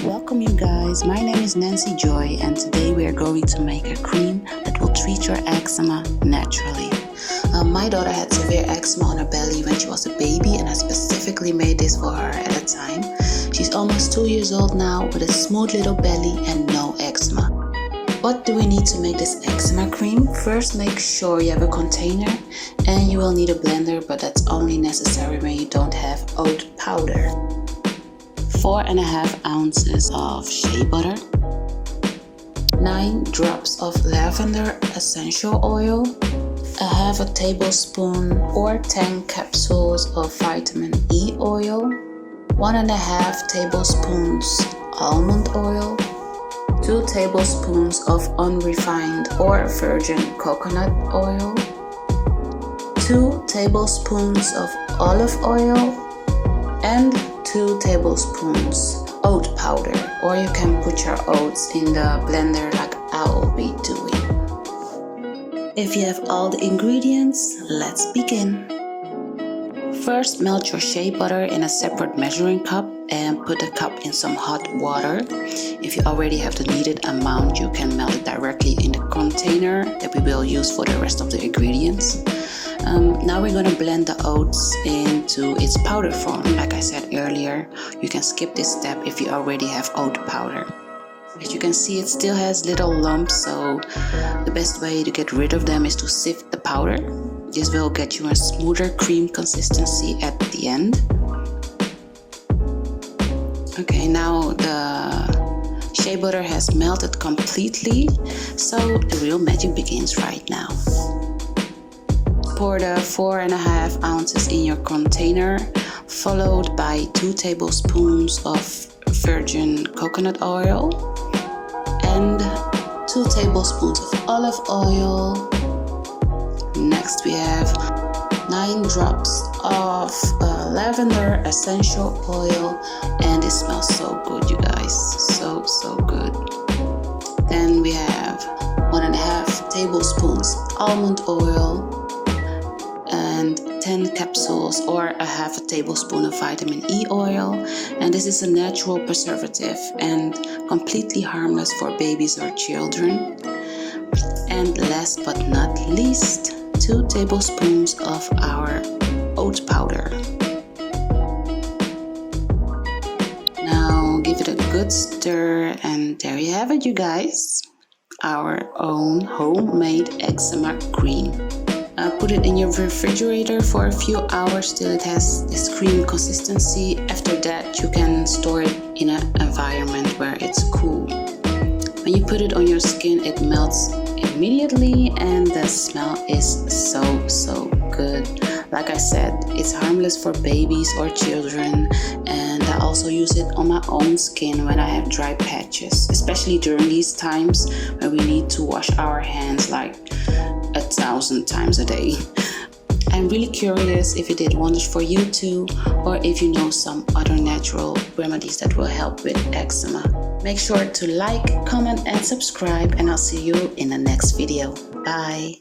Welcome you guys, my name is Nancy Joy and today we are going to make a cream that will treat your eczema naturally. My daughter had severe eczema on her belly when she was a baby and I specifically made this for her at a time. She's almost 2 years old now with a smooth little belly and no eczema. What do we need to make this eczema cream? First, make sure you have a container and you will need a blender, but that's only necessary when you don't have oat powder. 4.5 ounces of shea butter, 9 drops of lavender essential oil, a half a tablespoon or 10 capsules of vitamin E oil, 1.5 tablespoons almond oil, 2 tablespoons of unrefined or virgin coconut oil, 2 tablespoons of olive oil, and 2 tablespoons oat powder, or you can put your oats in the blender like I'll be doing. If you have all the ingredients, let's begin. First, melt your shea butter in a separate measuring cup and put the cup in some hot water. If you already have the needed amount, you can melt it directly in the container that we will use for the rest of the ingredients. Now we're gonna blend the oats into its powder form. Like I said earlier, you can skip this step if you already have oat powder. As you can see, it still has little lumps, so the best way to get rid of them is to sift the powder. This will get you a smoother cream consistency at the end. Okay, now the shea butter has melted completely, so the real magic begins right now. Pour the 4.5 ounces in your container, followed by 2 tablespoons of virgin coconut oil and 2 tablespoons of olive oil. Next we have 9 drops of lavender essential oil, and it smells so good, you guys, so good. Then we have 1.5 tablespoons almond oil and 10 capsules or a half a tablespoon of vitamin E oil, and this is a natural preservative and completely harmless for babies or children. And last but not least, 2 tablespoons of our oat powder. Now give it a good stir, and there you have it, you guys, our own homemade eczema cream. Put it in your refrigerator for a few hours till it has this cream consistency. After that, you can store it in an environment where it's cool. When you put it on your skin, it melts immediately and the smell is so good. Like I said, it's harmless for babies or children, and I also use it on my own skin when I have dry patches, especially during these times where we need to wash our hands like 1,000 times a day. I'm really curious if it did wonders for you too, or if you know some other natural remedies that will help with eczema. Make sure to like, comment and subscribe, and I'll see you in the next video. Bye!